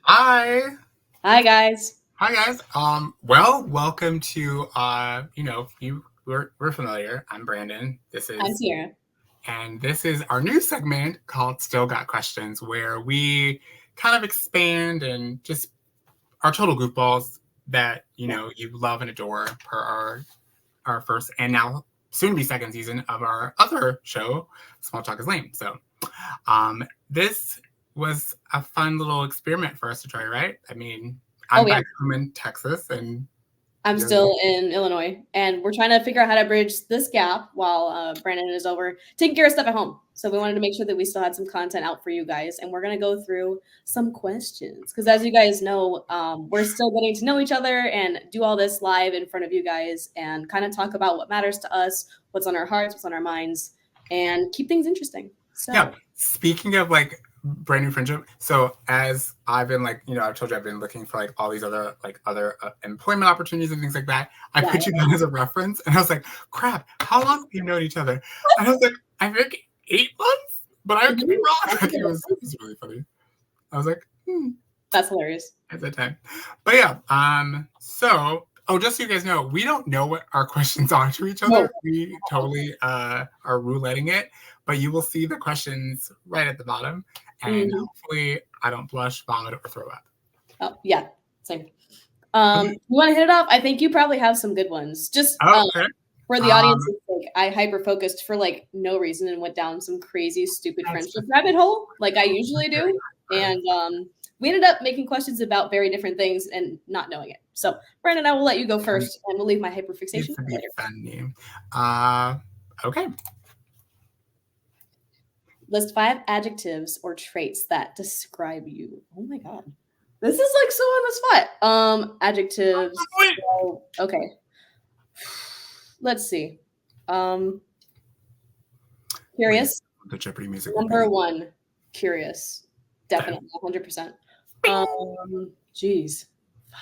Hi. Hi, guys. Hi guys. Well, welcome to we're familiar. I'm Brandon. I'm Sierra. This is our new segment called Still Got Questions, where we kind of expand and just our total goofballs that you love and adore per our first and now soon to be second season of our other show, Small Talk is Lame. So this was a fun little experiment for us to try, right? I mean, I'm back home in Texas and I'm still in Illinois, and we're trying to figure out how to bridge this gap while Brandon is over taking care of stuff at home. So we wanted to make sure that we still had some content out for you guys, and we're going to go through some questions because, as you guys know, we're still getting to know each other and do all this live in front of you guys and kind of talk about what matters to us, what's on our hearts, what's on our minds, and keep things interesting. So yeah, speaking of like brand new friendship, so as I've been I've told you I've been looking for like all these other employment opportunities and things like that. I put you down as a reference, and I was like, crap, how long have you known each other? And I was like, I think 8 months, but I could be wrong. It was really funny. I was like, that's hilarious at the time. But yeah, so just so you guys know, we don't know what our questions are to each other. We totally are rouletting it, but you will see the questions right at the bottom, and hopefully I don't blush, vomit, or throw up. Oh yeah, same. You want to hit it off? I think you probably have some good ones. Just for the audience's sake, I hyper focused for like no reason and went down some crazy, stupid friendship rabbit hole, like I usually do, and we ended up making questions about very different things and not knowing it. So, Brandon, I will let you go first, and we'll leave my hyperfixation for later. Funny. Okay. List 5 adjectives or traits that describe you. Oh my god, this is like so on the spot. Adjectives. So, okay. Let's see. Curious. The Jeopardy music. Number 1, curious. Definitely, 100%. Geez. 5.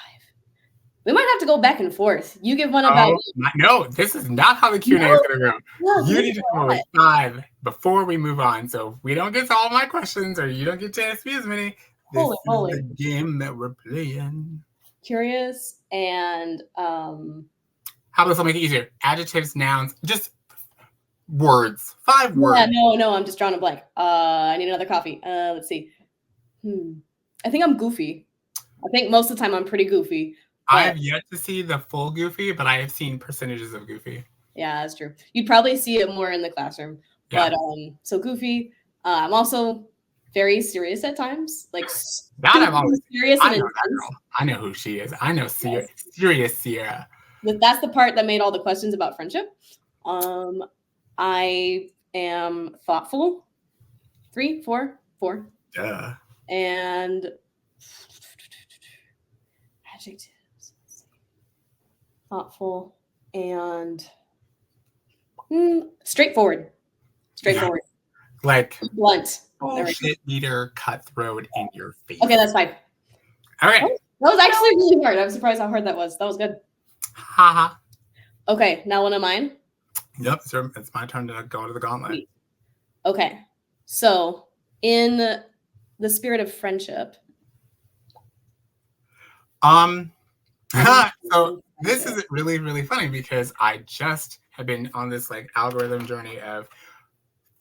We might have to go back and forth. You give one about. No, this is not how the Q&A is going to go. No, you need to come up with 5 before we move on. So if we don't get to all my questions or you don't get to ask me as many, this is the game that we're playing. Curious and how does that make it easier? Adjectives, nouns, just words. 5 words. Yeah, no, I'm just drawing a blank. I need another coffee. Let's see. I think I'm goofy. I think most of the time I'm pretty goofy. I have yet to see the full goofy, but I have seen percentages of goofy. Yeah, that's true. You'd probably see it more in the classroom. Yeah. But so goofy. I'm also very serious at times. Like that I'm always serious and intense. That girl. I know who she is. I know serious Sierra. That's the part that made all the questions about friendship. I am thoughtful. 3, 4. Duh. And adjectives. Thoughtful and straightforward. Yeah. Like blunt. Bullshit meter cutthroat in your face. Okay, that's 5. All right. That was actually really hard. I'm surprised how hard that was. That was good. Haha. Okay, now one of mine. Yep, it's my turn to go to the gauntlet. Okay, so in the spirit of friendship. So this is really, really funny because I just have been on this like algorithm journey of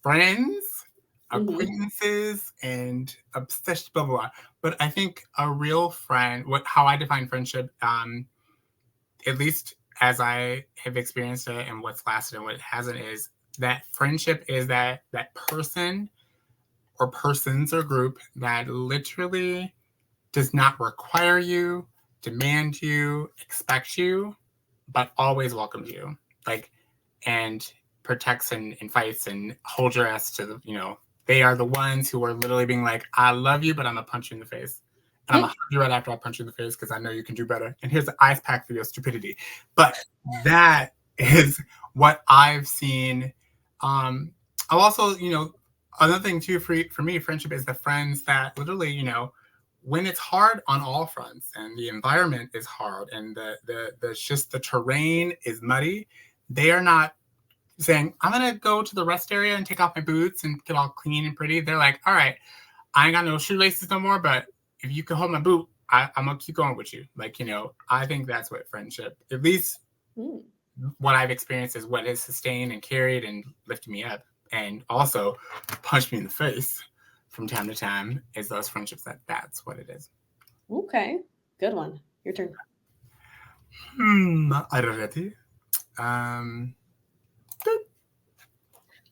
friends, acquaintances, and obsession, blah, blah, blah. But I think a real friend, how I define friendship, at least as I have experienced it and what's lasted and what hasn't, is that friendship is that person or persons or group that literally does not require you, demand you, expect you, but always welcomes you, and protects and fights and holds your ass to the, they are the ones who are literally being like, I love you, but I'm gonna punch you in the face. And I'm gonna hug you right after I punch you in the face because I know you can do better. And here's the ice pack for your stupidity. But that is what I've seen. I'll also, another thing too for me, friendship is the friends that literally, when it's hard on all fronts and the environment is hard and the terrain is muddy, they are not saying, I'm gonna go to the rest area and take off my boots and get all clean and pretty. They're like, all right, I ain't got no shoelaces no more, but if you can hold my boot, I'm gonna keep going with you. Like, you know, I think that's what friendship, at least what I've experienced, is what has sustained and carried and lifted me up, and also punched me in the face from time to time, is those friendships. That's what it is. Okay, good one. Your turn. Are you ready?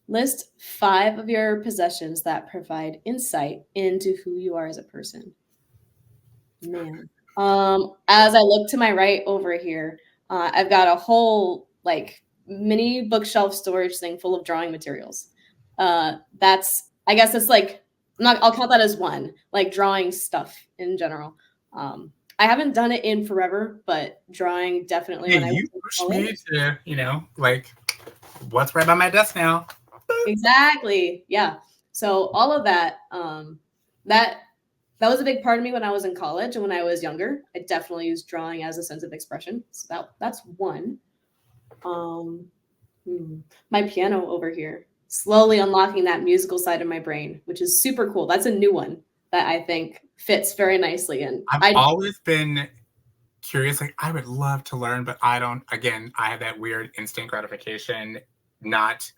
List 5 of your possessions that provide insight into who you are as a person. Man. As I look to my right over here, I've got a whole like mini bookshelf storage thing full of drawing materials. I guess it's like I'll count that as one, like drawing stuff in general. I haven't done it in forever, but drawing definitely when I You was pushed me to, you know, like, what's right by my desk now? Exactly. Yeah. So all of that, that was a big part of me when I was in college and when I was younger. I definitely used drawing as a sense of expression. So that's one. My piano over here, slowly unlocking that musical side of my brain, which is super cool. That's a new one that I think fits very nicely in. I've always been curious. Like, I would love to learn, but I don't. Again, I have that weird instant gratification. Not,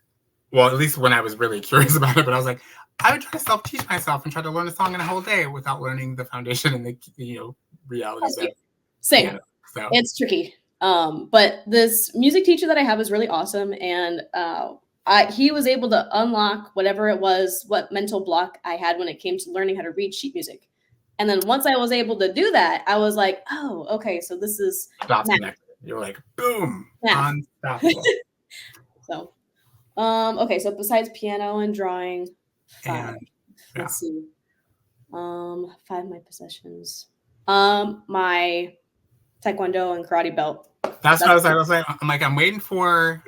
well, at least when I was really curious about it. But I was like, I would try to self-teach myself and try to learn a song in a whole day without learning the foundation and the, you know, realities of Same. piano. So it's tricky. But this music teacher that I have is really awesome, and he was able to unlock whatever it was, what mental block I had when it came to learning how to read sheet music. And then once I was able to do that, I was like, oh, okay, so this is connected. You're like, boom, unstoppable. So, okay, so besides piano and drawing, 5. Let's see. 5 of my possessions. My taekwondo and karate belt. That's what I was like, I'm waiting for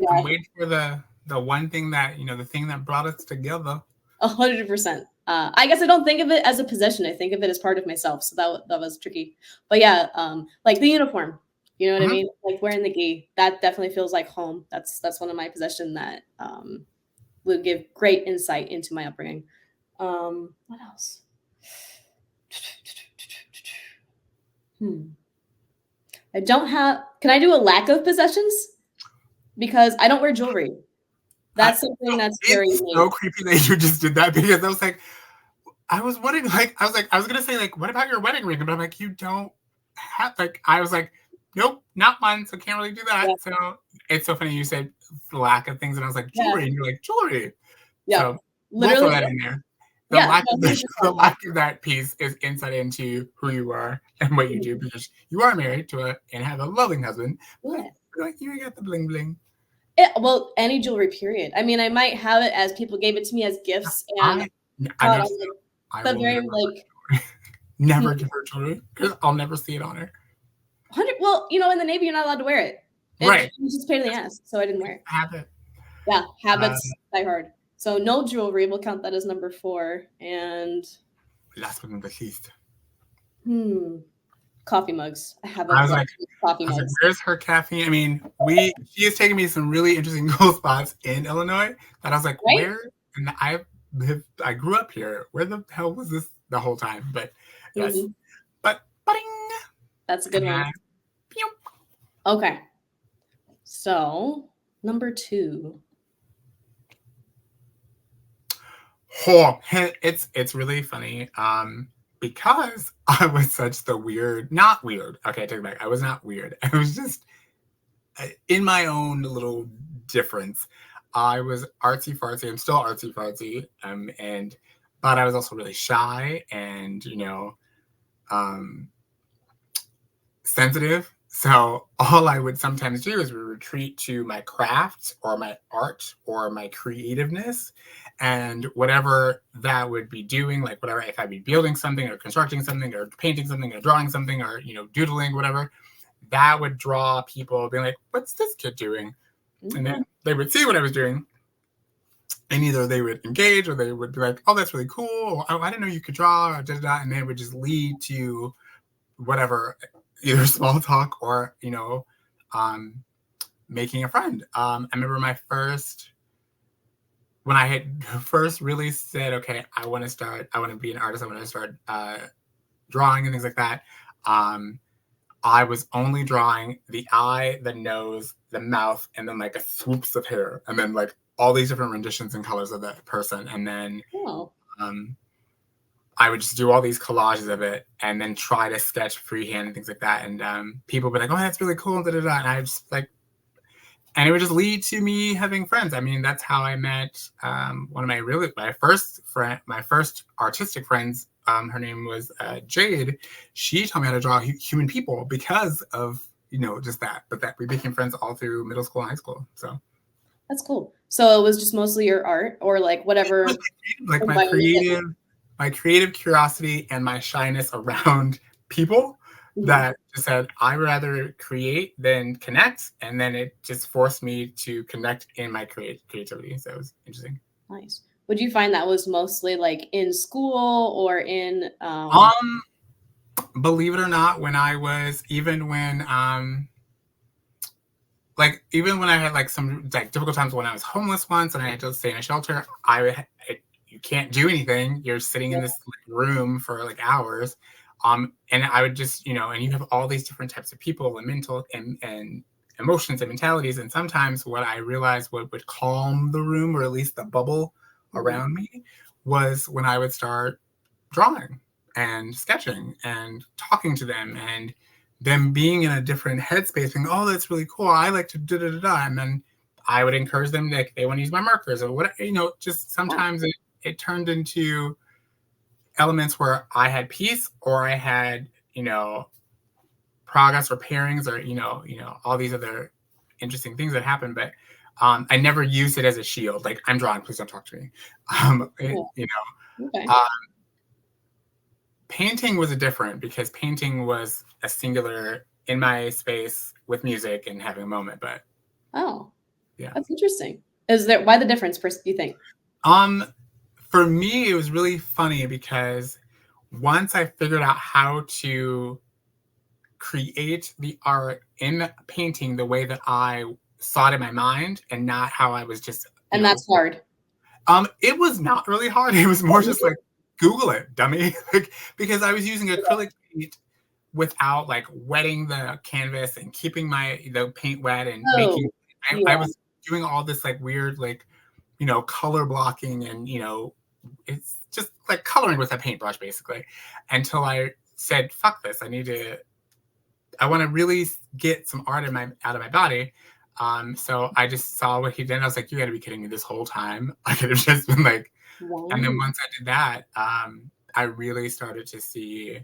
the one thing that, you know, the thing that brought us together. 100%. I guess I don't think of it as a possession. I think of it as part of myself. So that was tricky. But yeah, like the uniform. You know what I mean? Like wearing the gi. That definitely feels like home. That's one of my possessions that would give great insight into my upbringing. What else? I don't have. Can I do a lack of possessions? Because I don't wear jewelry. That's something that's very so creepy that you just did that, because I was like, I was wondering, like, I was gonna say, like, what about your wedding ring? But I'm like, you don't have, like, I was like, nope, not one, so can't really do that. Yeah. So it's so funny you said lack of things, and I was like, jewelry, and you're like, jewelry. Yeah, so literally, we'll throw that in there. The lack of that piece is insight into who you are and what you do, because you are married to and have a loving husband. Yeah. Like, you got the bling bling. Well, any jewelry, period. I mean, I might have it as people gave it to me as gifts, and I will very like never give her jewelry because I'll never see it on her. 100. Well, you know, in the Navy, you're not allowed to wear it. Right. It's just a pain in the ass, so I didn't wear it. Habit. Yeah, habits die hard. So no jewelry. We'll count that as number 4. And last but not least. Coffee mugs. I have coffee mugs. Like, where's her caffeine? I mean, she has taken me some really interesting cool spots in Illinois that I was like, right? Where? And I grew up here. Where the hell was this the whole time? But yes. But that's a good one. Okay. So number 2. Oh, it's really funny. Because I was such the not weird. Okay, I take it back. I was not weird. I was just in my own little difference. I was artsy fartsy. I'm still artsy fartsy. But I was also really shy and, you know, sensitive. So all I would sometimes do is retreat to my craft or my art or my creativeness, and whatever that would be doing, like whatever, if I'd be building something or constructing something or painting something or drawing something or, you know, doodling, whatever, that would draw people being like, what's this kid doing? And then they would see what I was doing, and either they would engage or they would be like, oh, that's really cool. Or, oh, I didn't know you could draw, or da-da-da. And then it would just lead to whatever, either small talk or, you know, making a friend. I remember when I had first really said, okay, I want to be an artist. I want to start drawing and things like that, I was only drawing the eye, the nose, the mouth, and then like a swoops of hair, and then like all these different renditions and colors of that person. And then I would just do all these collages of it and then try to sketch freehand and things like that. And people would be like, oh, that's really cool. And I just like, and it would just lead to me having friends. I mean, that's how I met one of my first artistic friends. Her name was Jade. She taught me how to draw human people because of, just that. But that we became friends all through middle school and high school. So that's cool. So it was just mostly your art or like whatever. Like my creative curiosity and my shyness around people that just said, I'd rather create than connect. And then it just forced me to connect in my creativity. So it was interesting. Nice. Would you find that was mostly like in school or in believe it or not, even when I had like some like difficult times when I was homeless once and I had to stay in a shelter, you can't do anything. You're sitting in this room for like hours. And I would just, and you have all these different types of people and mental and emotions and mentalities. And sometimes what I realized would calm the room, or at least the bubble around me, was when I would start drawing and sketching and talking to them and them being in a different headspace, being, oh, that's really cool. I like to da-da-da-da. And then I would encourage them, like, they want to use my markers or what, just sometimes it turned into elements where I had peace or I had, progress or pairings or, all these other interesting things that happen. But I never used it as a shield. Like, I'm drawing, please don't talk to me. Painting was different because painting was a singular in my space with music and having a moment. But yeah, that's interesting. Why the difference, do you think? For me, it was really funny because once I figured out how to create the art in painting the way that I saw it in my mind and not how I was just. And that's hard. It was not really hard. It was more just like, Google it, dummy. Because I was using acrylic paint without like wetting the canvas and keeping the paint wet and I was doing all this like weird, like, color blocking and, it's just like coloring with a paintbrush basically, until I said, fuck this. I want to really get some art out of my body. So I just saw what he did. And I was like, you gotta be kidding me this whole time. I could have just been like, wow. And then once I did that, I really started to see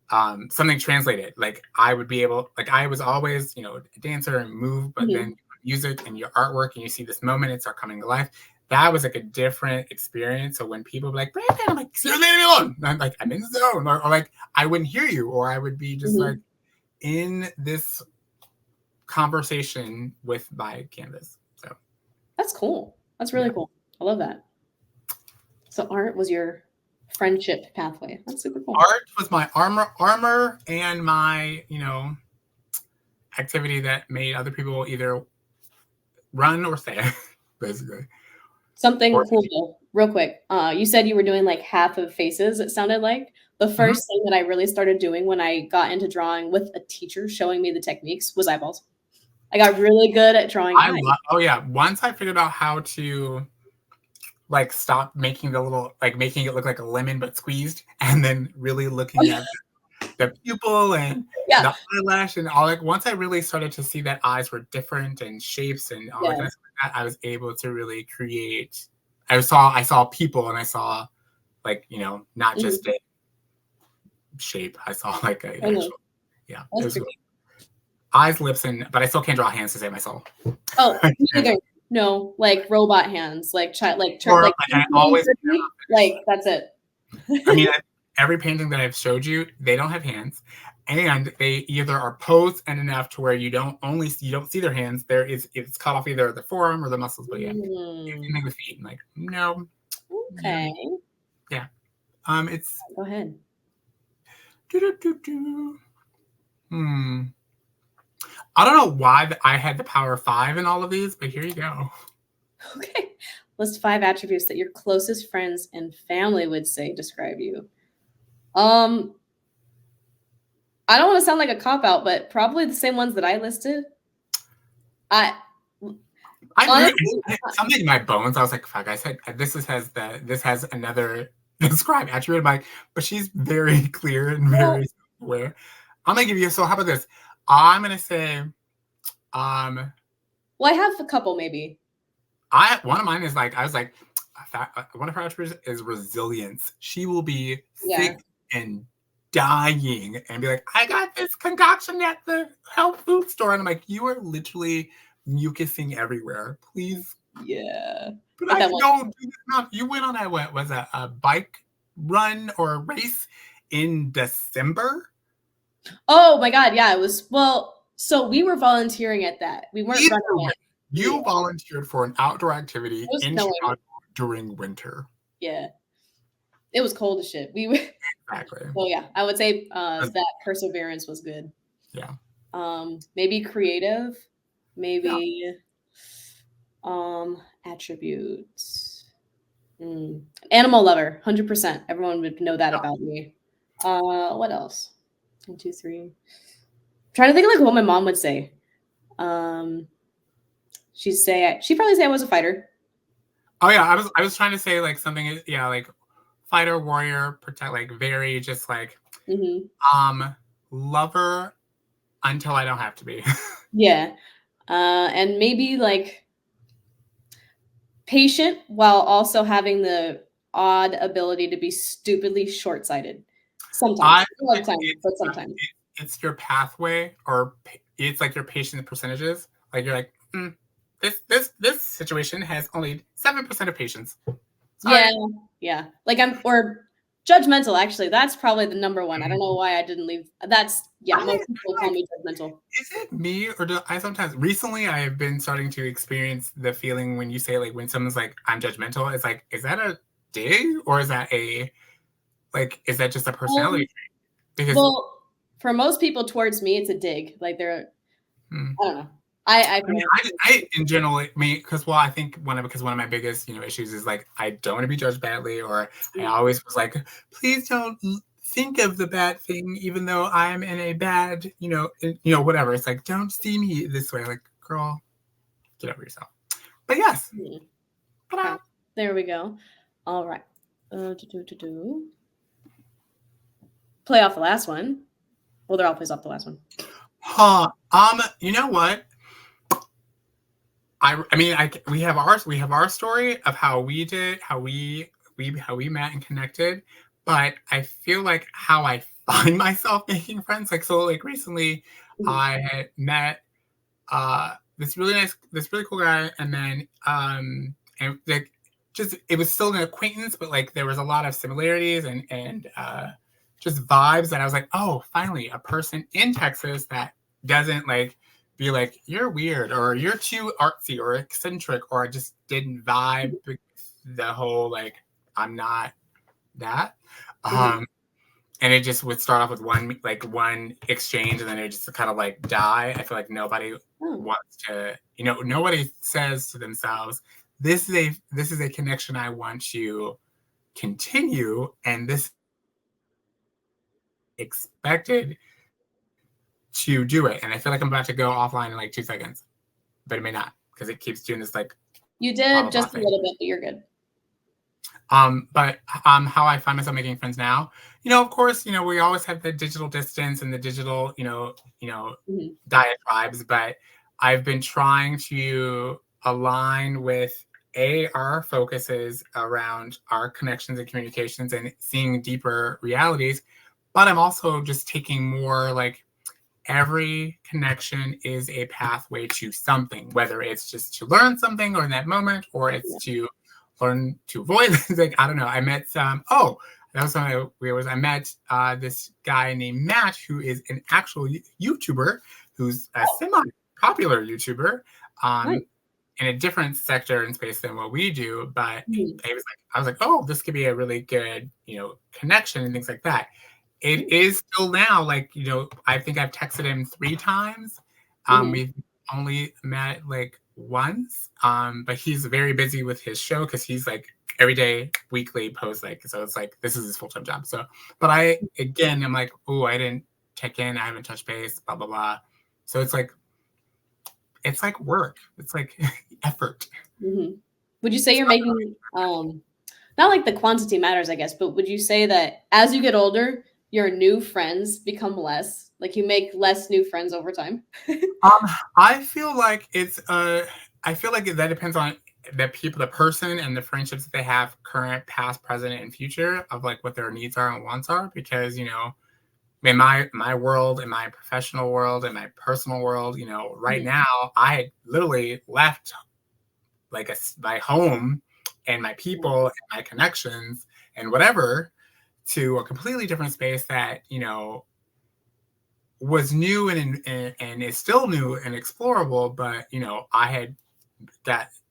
something translated. Like I would be able, like I was always, a dancer and move, but then music and your artwork and you see this moment, it start coming to life. That was like a different experience. So when people were like, Brandon, I'm like, seriously, leave me alone. I'm like, I'm in the zone. Or like, I wouldn't hear you. Or I would be just like in this conversation with my canvas. So that's cool. That's really cool. I love that. So art was your friendship pathway. That's super cool. Art was my armor and my, activity that made other people either run or stay, basically. Something cool, real quick. You said you were doing like half of faces, it sounded like. The first thing that I really started doing when I got into drawing with a teacher showing me the techniques was eyeballs. I got really good at drawing eyes. Once I figured out how to like stop making making it look like a lemon but squeezed, and then really looking at the pupil and the eyelash and all, like once I really started to see that eyes were different and shapes and all that kind of stuff, like that, I was able to really create. I saw people and I saw like, not just a shape. I saw like a actual, it was cool. Eyes, lips, but I still can't draw hands to save my soul. Oh, neither. No, like robot hands, like I always like that's it. I mean, every painting that I've showed you, they don't have hands, and they either are posed and enough to where you don't see their hands. It's cut off either the forearm or the muscles. But anything with feet, like no. Okay. Yeah. It's. Go ahead. I don't know why I had the power of 5 in all of these, but here you go. Okay. List 5 attributes that your closest friends and family would say describe you. I don't want to sound like a cop out, but probably the same ones that I listed. Honestly, something in my bones. I was like, fuck. I said this has another described attribute. I'm like, but she's very clear and very aware. I'm gonna give you. So how about this? I'm gonna say, well, I have a couple maybe. One of mine is like I was like, one of her attributes is resilience. She will be sick and dying and be like, I got this concoction at the health food store, and I'm like, you are literally mucusing everywhere. Please. Yeah. But I don't do this. You went on what was that, a bike run or a race in December? Oh my God. Yeah, it was. Well, so we were volunteering at that. We weren't running it. You volunteered for an outdoor activity in Chicago during winter. Yeah. It was cold as shit. Exactly. Well, yeah, I would say that perseverance was good. Yeah. Maybe creative, maybe attributes. Animal lover, 100%. Everyone would know that about me. What else? 1, 2, 3. I'm trying to think of like what my mom would say. She'd probably say I was a fighter. Oh yeah, I was trying to say like something. Yeah, like fighter, warrior, protect, like very just like lover until I don't have to be. Yeah, and maybe like patient while also having the odd ability to be stupidly short-sighted. Sometimes, but sometimes it's your pathway, or it's like your patient percentages. Like you're like, this situation has only 7% of patients. Sorry. Yeah. Like or judgmental. Actually, that's probably the number one. I don't know why I didn't leave. Most people call me judgmental. Is it me, or do I sometimes? Recently, I have been starting to experience the feeling when you say like when someone's like I'm judgmental. It's like, is that a dig, or is that is that just a personality trait? Because for most people towards me, it's a dig. Like they're, I don't know. I in general, because I think one of my biggest issues is like I don't want to be judged badly, or I always was like, please don't think of the bad thing, even though I'm in a bad whatever. It's like, don't see me this way. Like, girl, get over yourself. But yes, there we go. All right, play off the last one. Well, they're all plays off the last one. You know what? We have our story of how we met and connected, but I feel like how I find myself making friends. Like, so like recently I had met this really cool guy, and then and like just it was still an acquaintance, but like there was a lot of similarities and just vibes that I was like, oh, finally a person in Texas that doesn't like be like, you're weird, or you're too artsy or eccentric, or I just didn't vibe the whole like I'm not that. And it just would start off with one exchange, and then it just kind of like die. I feel like nobody wants to, nobody says to themselves, this is a connection I want to continue, and this expected to do it. And I feel like I'm about to go offline in like 2 seconds, but it may not, because it keeps doing this like you did just a little bit, but you're good. But how I find myself making friends now, of course, we always have the digital distance and the digital, diatribes, but I've been trying to align with our focuses around our connections and communications and seeing deeper realities. But I'm also just taking more like every connection is a pathway to something, whether it's just to learn something or in that moment, or it's to learn to avoid like, I don't know. I met that was something weird. I met this guy named Matt, who is an actual YouTuber, who's a semi-popular YouTuber in a different sector and space than what we do. But I was like, oh, this could be a really good, connection and things like that. It is still now, like, I think I've texted him 3 times. We've only met like once, but he's very busy with his show because he's like every day, weekly post, like, so it's like, this is his full-time job. So, but I'm like, oh, I didn't check in, I haven't touched base, blah, blah, blah. So it's like work. It's like effort. Mm-hmm. Would you say you're making, not like the quantity matters, I guess, but would you say that as you get older, your new friends become less? Like you make less new friends over time? I feel like I feel like that depends on the person and the friendships that they have, current, past, present, and future, of like what their needs are and wants are. Because, you know, in my world, in my professional world, in my personal world, you know, right now, I literally left like my home and my people and my connections and whatever to a completely different space that, you know, was new and is still new and explorable. But, you know, I had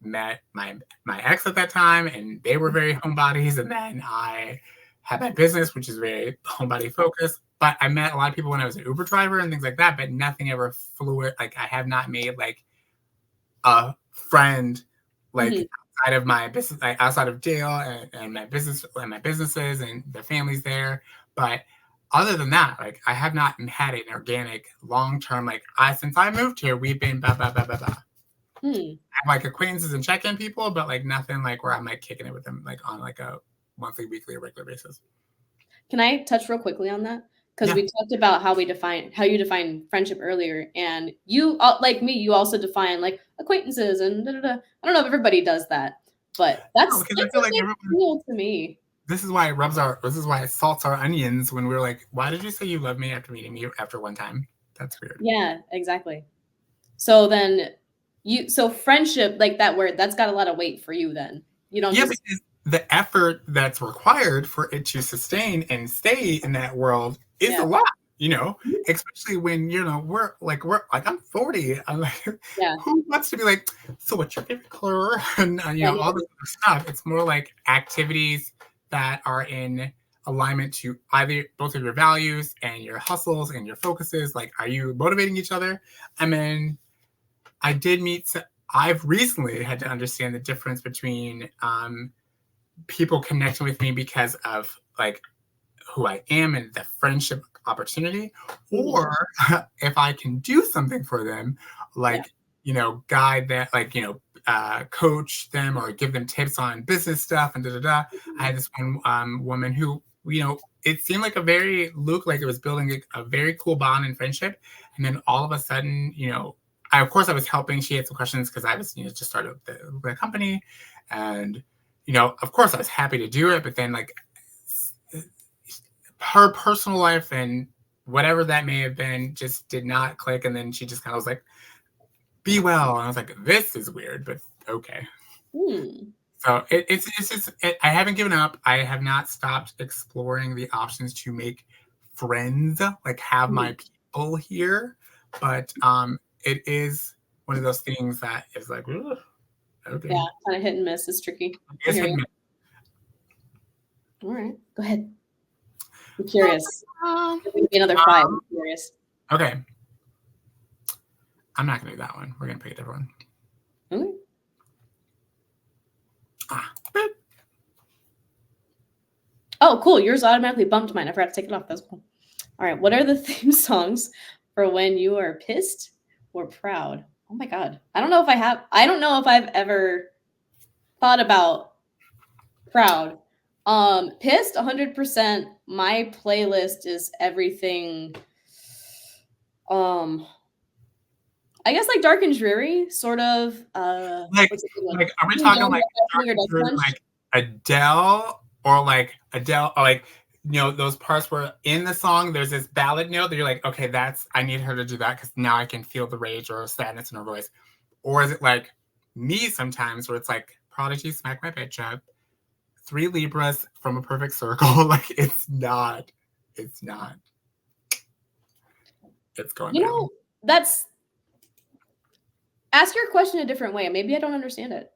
met my ex at that time, and they were very homebodies. And then I had my business, which is very homebody focused. But I met a lot of people when I was an Uber driver and things like that, but nothing ever flew. Like I have not made like a friend like outside of my business, like outside of jail and my business and my businesses and the families there. But other than that, like I have not had an organic long-term, like since I moved here, we've been blah, blah, blah, blah, blah. I have like acquaintances and check-in people, but like nothing like where I'm like kicking it with them like on like a monthly, weekly, or regular basis. Can I touch real quickly on that? Because we talked about how you define friendship earlier, and you, like me, you also define like acquaintances and da, da, da. I don't know if everybody does that, but that's I feel like cool to me. This is why it salts our onions when we're like, why did you say you love me after meeting me after one time? That's weird. Yeah, exactly. So then so friendship, like that word, that's got a lot of weight for you then. You don't because the effort that's required for it to sustain and stay in that world is a lot, you know, especially when, you know, we're like I'm 40. I'm like, who wants to be like, so what's your favorite color? And you know, all this other stuff. It's more like activities that are in alignment to either both of your values and your hustles and your focuses. Like, are you motivating each other? I mean, I've recently had to understand the difference between people connecting with me because of like who I am and the friendship opportunity, or if I can do something for them, like, you know, guide that, like, you know, coach them or give them tips on business stuff and da da da. I had this one woman who, you know, it seemed like like it was building a very cool bond and friendship. And then all of a sudden, you know, I was helping. She had some questions because I was, you know, just started the company. And, you know, of course I was happy to do it. But then like her personal life and whatever that may have been just did not click. And then she just kind of was like, be well. And I was like, this is weird, but okay. So it's just, I haven't given up. I have not stopped exploring the options to make friends, like have my people here. But it is one of those things that is like, okay. Yeah, kind of hit and miss. It's tricky. It's hit and miss. All right, go ahead. I'm curious. Another 5. I'm curious. Okay. I'm not going to do that one. We're going to pick a different one. Okay. Oh, cool. Yours automatically bumped mine. I forgot to take it off. That's cool. All right. What are the theme songs for when you are pissed or proud? Oh my God. I don't know if I've ever thought about proud. Pissed 100%. My playlist is everything. I guess like dark and dreary, sort of. Like are we talking like Adele or like you know, those parts where in the song there's this ballad note that you're like, okay, I need her to do that because now I can feel the rage or sadness in her voice? Or is it like me sometimes where it's like Prodigy, Smack My Bitch Up, 3 Libras from a Perfect Circle? Like it's not. It's going You down. know, ask your question a different way. Maybe I don't understand it.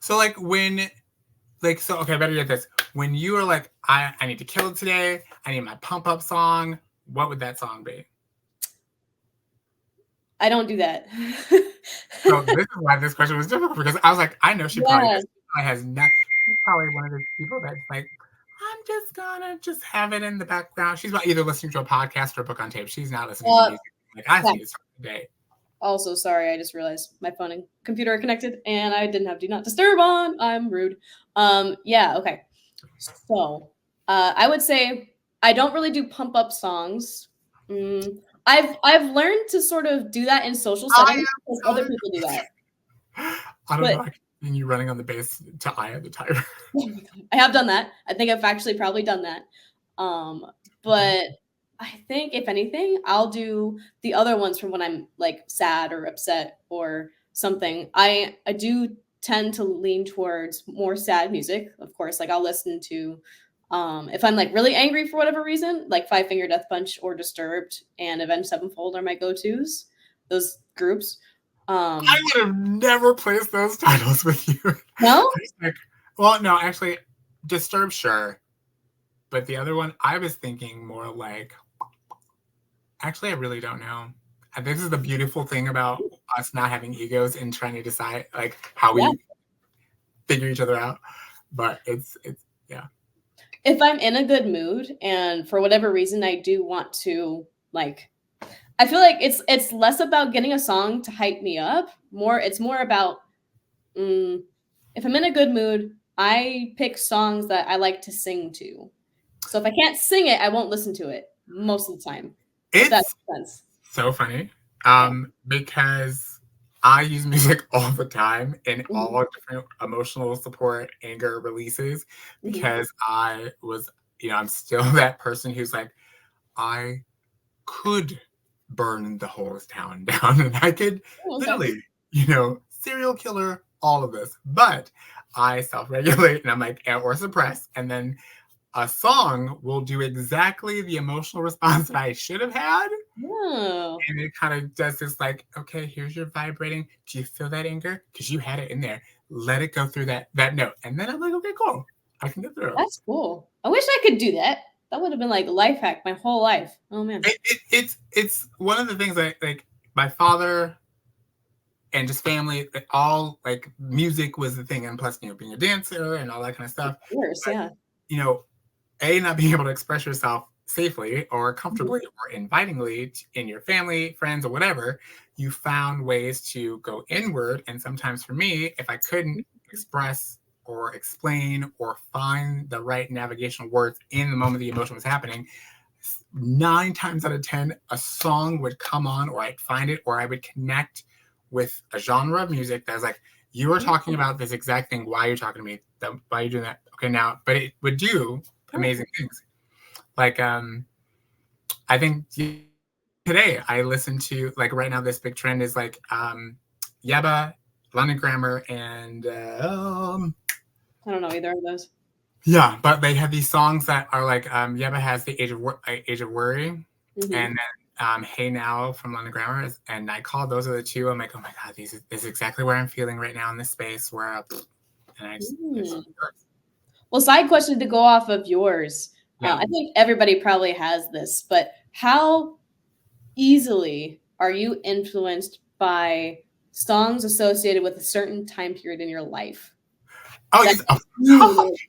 So like okay, better get this. When you are like, I need to kill it today, I need my pump up song, what would that song be? I don't do that. So this is why this question was difficult, because I was like, I know she probably has probably one of those people that's like, I'm just gonna just have it in the background. She's either listening to a podcast or a book on tape. She's not listening to music. Like, I see it's today. Also, sorry, I just realized my phone and computer are connected and I didn't have do not disturb on. I'm rude. Yeah, okay. So I would say I don't really do pump up songs. I've learned to sort of do that in social settings because other people do that. I don't know. And you running on the bass to Eye of the Tiger. Oh my God. I have done that. I think I've actually probably done that. But I think if anything, I'll do the other ones from when I'm like sad or upset or something. I do tend to lean towards more sad music, of course. Like I'll listen to if I'm like really angry for whatever reason, like Five Finger Death Punch or Disturbed and Avenged Sevenfold are my go-tos. Those groups. I would have never placed those titles with you. No? Like, well, no, actually, Disturbed, sure. But the other one, I was thinking more like, actually, I really don't know. And this is the beautiful thing about us not having egos and trying to decide like how we figure each other out. But it's yeah. If I'm in a good mood and for whatever reason I do want to like, I feel like it's less about getting a song to hype me up. It's more about if I'm in a good mood, I pick songs that I like to sing to. So if I can't sing it, I won't listen to it most of the time. It's that makes sense. So funny. Because I use music all the time in all different emotional support, anger releases, because I was, I'm still that person who's like, I could burn the whole town down and I could literally, serial killer, all of this. But I self-regulate and I'm like, or suppress. And then a song will do exactly the emotional response that I should have had. Oh. And it kind of does this like, okay, here's your vibrating. Do you feel that anger? Because you had it in there. Let it go through that note. And then I'm like, okay, cool. I can get through. That's cool. I wish I could do that. That would have been like a life hack my whole life. Oh man. It's one of the things that like my father and just family, all like music was the thing. And plus, being a dancer and all that kind of stuff. Of course, but, not being able to express yourself safely or comfortably or invitingly in your family, friends, or whatever, you found ways to go inward. And sometimes for me, if I couldn't express or explain or find the right navigational words in the moment the emotion was happening, 9 times out of 10, a song would come on, or I'd find it, or I would connect with a genre of music that was like, you were talking about this exact thing. Why are you talking to me? Why are you doing that? Okay, now, but it would do amazing things. Like, I think today I listen to, like right now, this big trend is like Yeba, London Grammar, and I don't know either of those. Yeah, but they have these songs that are like Yeba has the Age of Worry, and then Hey Now from London Grammar and Nightcall. Those are the two. I'm like, oh my God, this is exactly where I'm feeling right now in this space where and I just well, side question to go off of yours. Yeah. I think everybody probably has this, but how easily are you influenced by songs associated with a certain time period in your life? Oh, yes.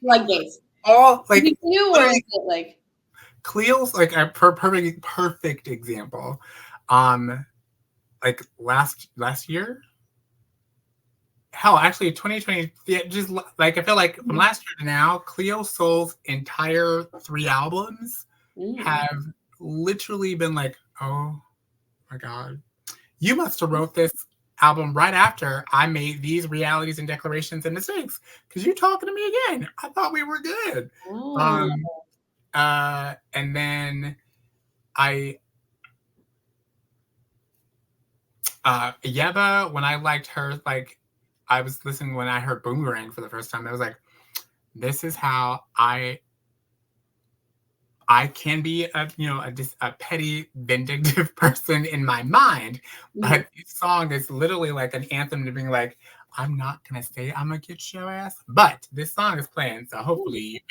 Like days. Oh, like you, or is it like Cleo's like a perfect example. Like last year. Hell, actually, 2020. Yeah, just like I feel like from last year to now, Cleo Soul's entire 3 albums have literally been like, oh my God, you must have wrote this album right after I made these realities and declarations and mistakes because you're talking to me again. I thought we were good. And then Yeba, when I liked her, like I was listening when I heard Boomerang for the first time. I was like, this is how I can be a petty, vindictive person in my mind, but this song is literally like an anthem to being like, I'm not gonna say I'm gonna get your ass, but this song is playing, so hopefully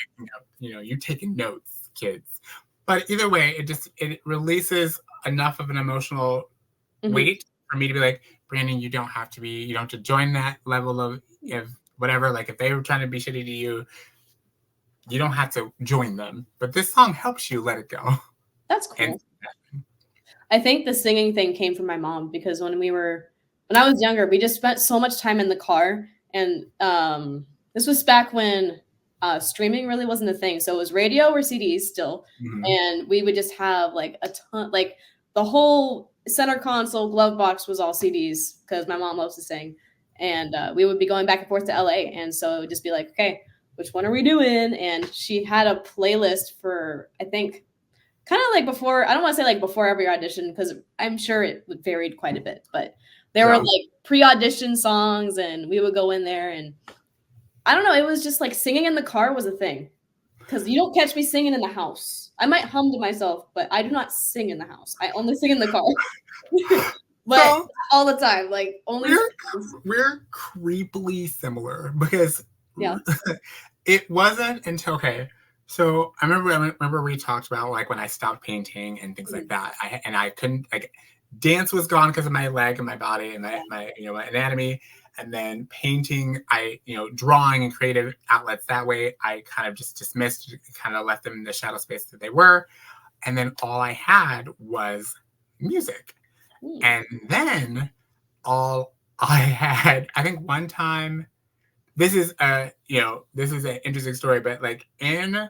you're taking notes, kids. But either way, it releases enough of an emotional weight for me to be like, Brandon, you don't have to join that level of whatever, like if they were trying to be shitty to you, you don't have to join them. But this song helps you let it go. That's cool. And I think the singing thing came from my mom because when I was younger, we just spent so much time in the car, and this was back when streaming really wasn't a thing. So it was radio or CDs still, and we would just have like a ton, like the whole center console glove box was all CDs because my mom loves to sing, and we would be going back and forth to LA, and so it would just be like, okay, which one are we doing? And she had a playlist for, I think, kind of like before, I don't want to say like before every audition because I'm sure it varied quite a bit, but there were like pre-audition songs and we would go in there and I don't know, it was just like singing in the car was a thing because you don't catch me singing in the house. I might hum to myself, but I do not sing in the house. I only sing in the car. But so, all the time, like only we're creepily similar because it wasn't until so I remember we talked about like when I stopped painting and things like that. I couldn't, like, dance was gone because of my leg and my body and my my anatomy. And then painting, drawing and creative outlets that way, I kind of just dismissed, kind of left them in the shadow space that they were. And then all I had was music. And then all I had, I think one time, this is an interesting story, but like in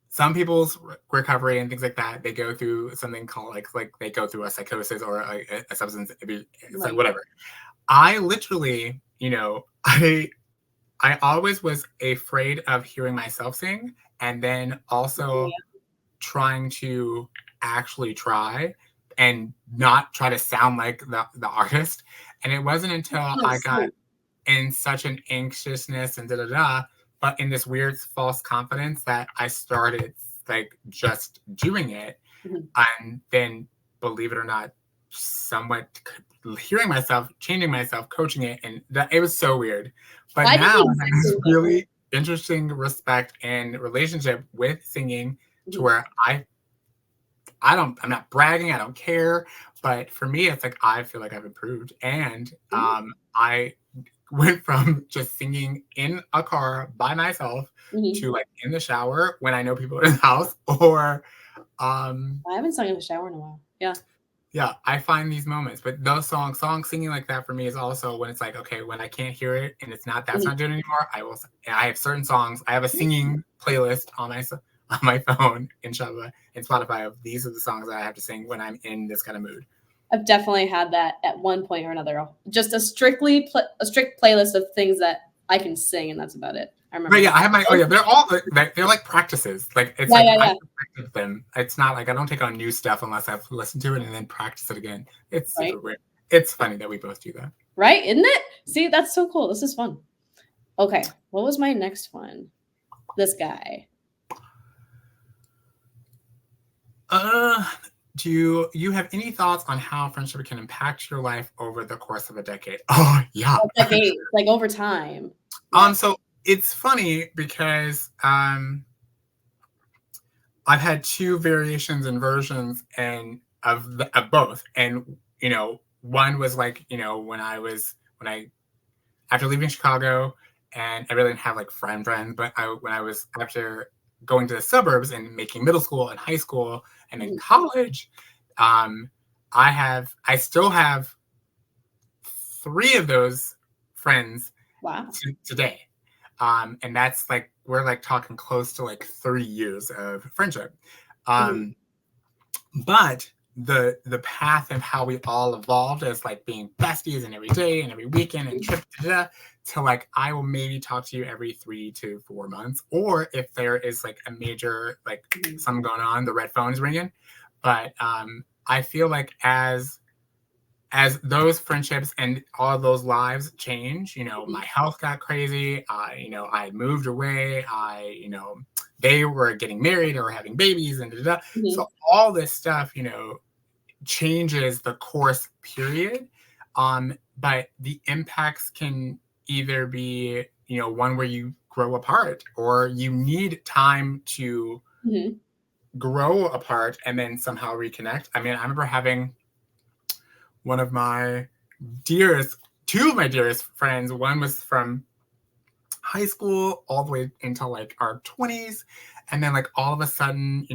some people's recovery and things like that, they go through something called like they go through a psychosis or a substance abuse, like whatever. I literally, I always was afraid of hearing myself sing, and then also trying to actually try and not try to sound like the artist. And it wasn't until I got in such an anxiousness and but in this weird false confidence that I started like just doing it. And then, believe it or not, somewhat hearing myself, changing myself, coaching it. And it was so weird. But now I have this really interesting respect and relationship with singing to where I'm not bragging, I don't care. But for me, it's like, I feel like I've improved. And I went from just singing in a car by myself to like in the shower when I know people are in the house, or I haven't sung in the shower in a while. Yeah, I find these moments, but those songs singing like that for me is also when it's like, okay, when I can't hear it and it's not, that's not doing it anymore. I have certain songs. I have a singing playlist on my phone in Spotify of these are the songs that I have to sing when I'm in this kind of mood. I've definitely had that at one point or another. Just a strict playlist of things that I can sing, and that's about it. I remember. Right, I have my. They're all they're like practices. Like it's I practice them. It's not like I don't take on new stuff unless I've listened to it and then practice it again. It's super weird. It's funny that we both do that. Right, isn't it? See, that's so cool. This is fun. Okay, what was my next one? This guy. Do you have any thoughts on how friendship can impact your life over the course of a decade? Oh, yeah. A decade, like over time. So it's funny because I've had two variations and versions of both. And, one was like, when I after leaving Chicago, and I really didn't have like friends, but when I was after going to the suburbs and making middle school and high school and in college, I still have 3 of those friends today. And that's like, we're like talking close to like 30 years of friendship. But the path of how we all evolved as like being besties and every day and every weekend and trip to like, I will maybe talk to you every 3 to 4 months, or if there is like a major, like something going on, the red phone is ringing. But I feel like as those friendships and all those lives change, my health got crazy. I moved away. They were getting married or having babies and so all this stuff, changes the course period. But the impacts can either be, one where you grow apart or you need time to grow apart and then somehow reconnect. I mean, I remember having one of my dearest two of my dearest friends. One was from high school all the way until like our 20s, and then like all of a sudden,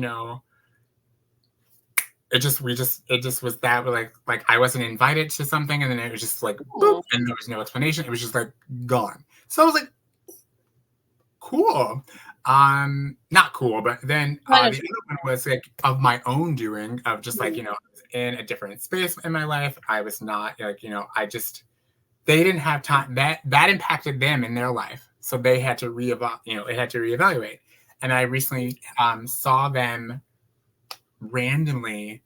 it just was that like I wasn't invited to something, and then it was just like boop, and there was no explanation. It was just like gone. So I was like, cool. Not cool, but then the other one was like of my own doing, of just like, in a different space in my life. I was not like, they didn't have time, that impacted them in their life. So they had to reevaluate. And I recently saw them randomly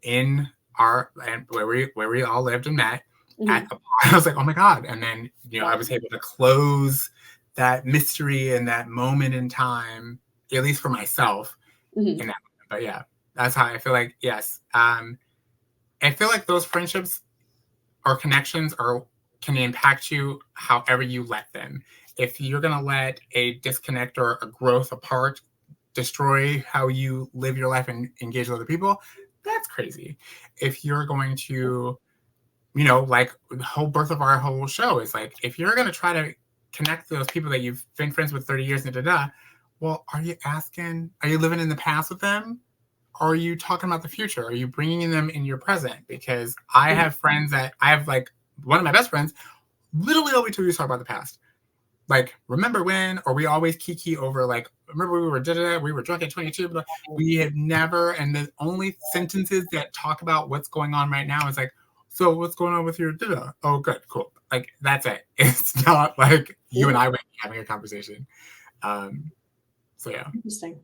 in where we all lived and met at a bar. I was like, oh my God. And then, I was able to close that mystery and that moment in time, at least for myself. In that moment. But yeah, that's how I feel like, yes. I feel like those friendships or connections can impact you however you let them. If you're going to let a disconnect or a growth apart destroy how you live your life and engage with other people, that's crazy. If you're going to, like the whole birth of our whole show is like, if you're going to try to connect those people that you've been friends with 30 years and well, are you living in the past with them? Or are you talking about the future? Are you bringing them in your present? Because I have friends like one of my best friends, literally all we do is talk about the past. Like, remember when? Or we always kiki over like, remember we were drunk at 22, but we have never, and the only sentences that talk about what's going on right now is like, so what's going on with your da-da? Oh, good, cool. Like, that's it. It's not like you and I were having a conversation. So yeah. Interesting.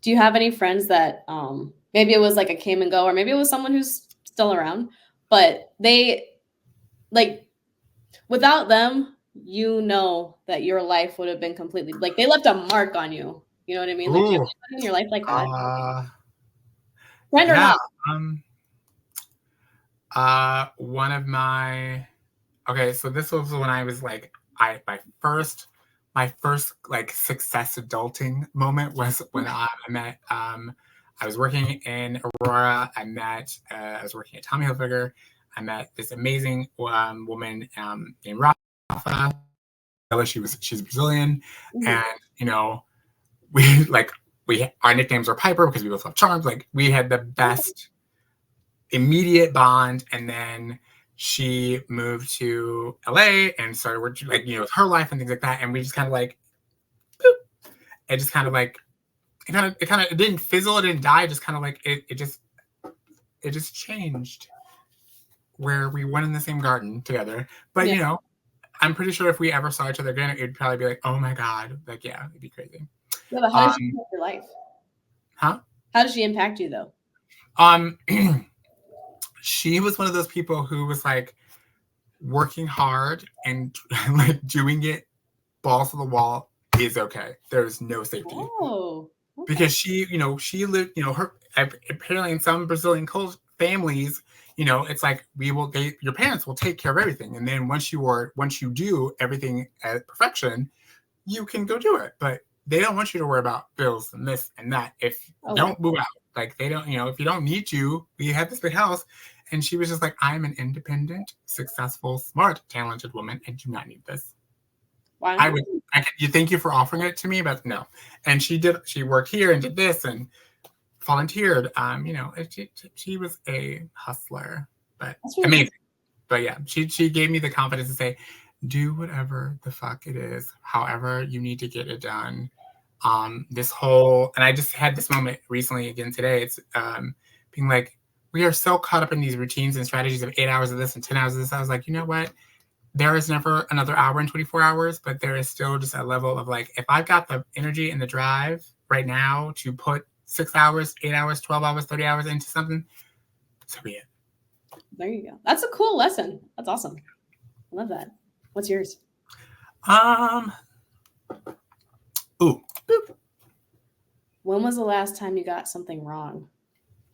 Do you have any friends that maybe it was like a came and go, or maybe it was someone who's still around, but they like without them, that your life would have been completely like they left a mark on you. You know what I mean? Like, do you have anybody in your life like that? Friend or not? One of so this was when I was like, my first like success adulting moment was when I met, I was working in Aurora. I was working at Tommy Hilfiger. I met this amazing woman named Rafa. She's Brazilian, and our nicknames were Piper because we both love charms. Like, we had the best immediate bond, and then she moved to LA and started working with her life and things like that, and we just kind of like boop, it just kind of like it didn't fizzle, it didn't die, it just kind of like it just changed where we went in the same garden together. But I'm pretty sure if we ever saw each other again, it'd probably be like, oh my God, like, yeah, it'd be crazy. Yeah, but how did she impact your life? Huh? How did she impact you though? She was one of those people who was like working hard and like doing it balls to the wall is okay. There's no safety. Oh, okay. Because she lived, her apparently in some Brazilian families, it's like your parents will take care of everything, and then once you do everything at perfection, you can go do it. But they don't want you to worry about bills and this and that if you don't move out. Like, they don't, if you don't need to, we have this big house. And she was just like, I'm an independent, successful, smart, talented woman. I do not need this. Wow. You thank you for offering it to me, but no. And she worked here and did this and volunteered. She was a hustler, but amazing. But yeah, she gave me the confidence to say, do whatever the fuck it is, however you need to get it done. And I just had this moment recently again today. It's being like, we are so caught up in these routines and strategies of 8 hours of this and 10 hours of this. I was like, you know what? There is never another hour in 24 hours, but there is still just a level of like, if I've got the energy and the drive right now to put 6 hours, 8 hours, 12 hours, 30 hours into something, so be it. There you go. That's a cool lesson. That's awesome. I love that. What's yours? When was the last time you got something wrong?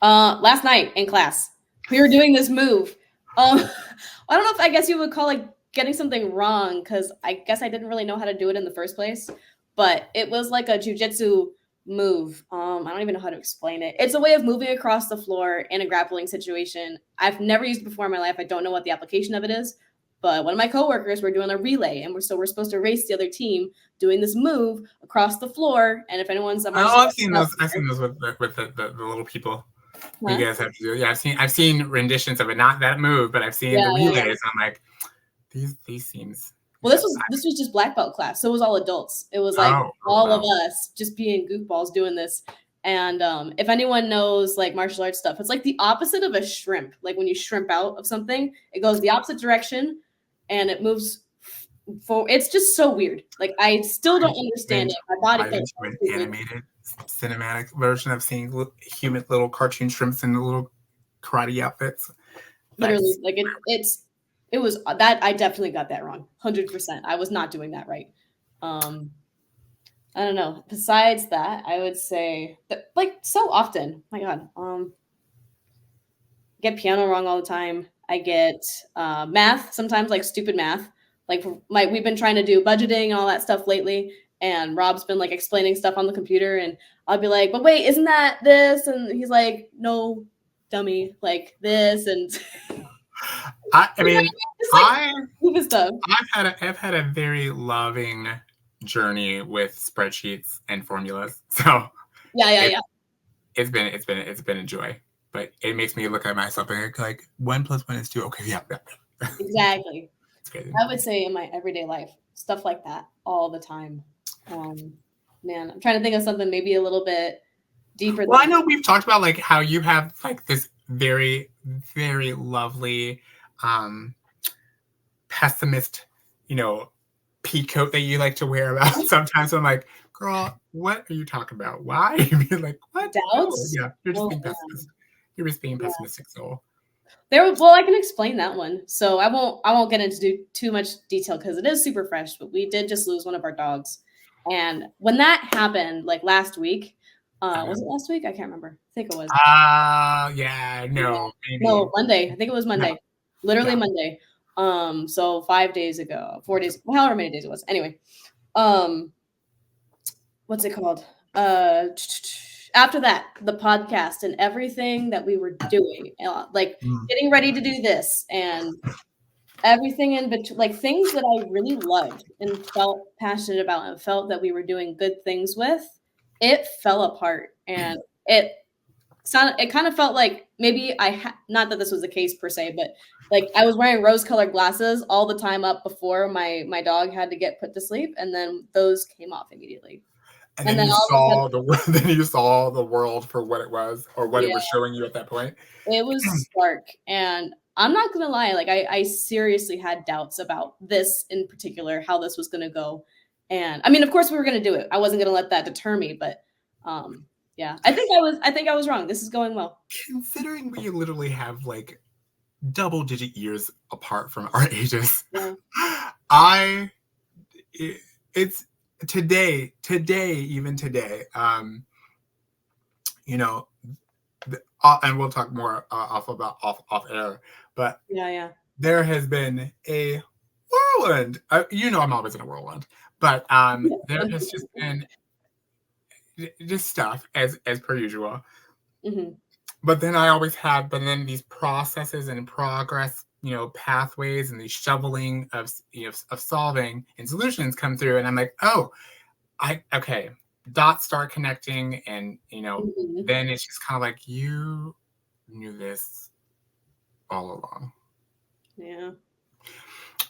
Last night in class. We were doing this move. I don't know if I guess you would call like getting something wrong, because I guess I didn't really know how to do it in the first place. But it was like a jujitsu move. I don't even know how to explain it. It's a way of moving across the floor in a grappling situation. I've never used it before in my life. I don't know what the application of it is, But one of my coworkers were doing a relay, and we're supposed to race the other team doing this move across the floor. And if anyone's at I've seen those. I've seen those with the little people. You guys have to do. Yeah, I've seen renditions of it. Not that move, but I've seen the relays. Yeah. I'm like, these seems. Well, this was just black belt class, so it was all adults. It was like all of us just being goofballs doing this. And if anyone knows like martial arts stuff, it's like the opposite of a shrimp. Like when you shrimp out of something, it goes the opposite direction and it moves forward. It's just so weird. Like I still don't understand it. My body feels an animated cinematic version of seeing human little cartoon shrimps in the little karate outfits. Literally, like it was that I definitely got that wrong. 100%. I was not doing that right. I don't know. Besides that, I would say that like so often, my God, get piano wrong all the time. I get math sometimes, like stupid math. Like we've been trying to do budgeting and all that stuff lately, and Rob's been like explaining stuff on the computer, and I'll be like, "But wait, isn't that this?" And he's like, "No, dummy, like this." And I mean, like, I've had a very loving journey with spreadsheets and formulas. So yeah. It's been a joy, but it makes me look at myself and like 1 + 1 is 2. Okay, yeah. Exactly. I would say in my everyday life, stuff like that all the time. Man, I'm trying to think of something maybe a little bit deeper. Well, I know we've talked about like how you have like this very, very lovely pessimist, pea coat that you like to wear about sometimes. I'm like, girl, what are you talking about? Why? You're like, what? Doubts? Oh, yeah, you're just being pessimist. You're just being pessimistic soul. Well, I can explain that one. So I won't get into too much detail because it is super fresh, but we did just lose one of our dogs. And when that happened, like last week, was it last week? I can't remember. I think it was. Yeah, no. Maybe. No, Monday. I think it was Monday. No. Literally Monday. So 5 days ago, 4 days, however many days it was. Anyway, what's it called? After that, the podcast and everything that we were doing, like getting ready to do this and everything in between, like things that I really loved and felt passionate about and felt that we were doing good things with, it fell apart. And it kind of felt like maybe not that this was the case per se, but like I was wearing rose-colored glasses all the time up before my dog had to get put to sleep, and then those came off immediately. And then you saw the world for what it was, or what it was showing you at that point. It was stark, and I'm not gonna lie, like I seriously had doubts about this in particular, how this was gonna go. And I mean, of course, we were gonna do it. I wasn't gonna let that deter me, but yeah, I think I was wrong. This is going well. Considering we literally have like double-digit years apart from our ages, it's. Today, even today, and we'll talk more off air, but there has been a whirlwind. I'm always in a whirlwind, but there has just been just stuff as per usual. Mm-hmm. But then these processes and progress, pathways and these shoveling of solving and solutions come through, and I'm like, dots start connecting, and then it's just kind of like, you knew this all along. Yeah.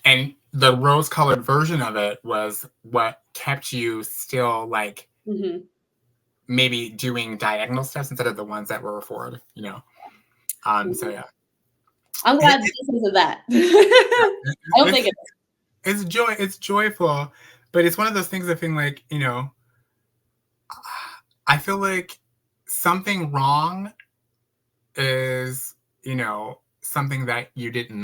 And the rose-colored version of it was what kept you still like maybe doing diagonal steps instead of the ones that were forward, So yeah. I'm glad this isn't that. I don't think it is. It's joyful, but it's one of those things I feel like, I feel like something wrong is, something that you didn't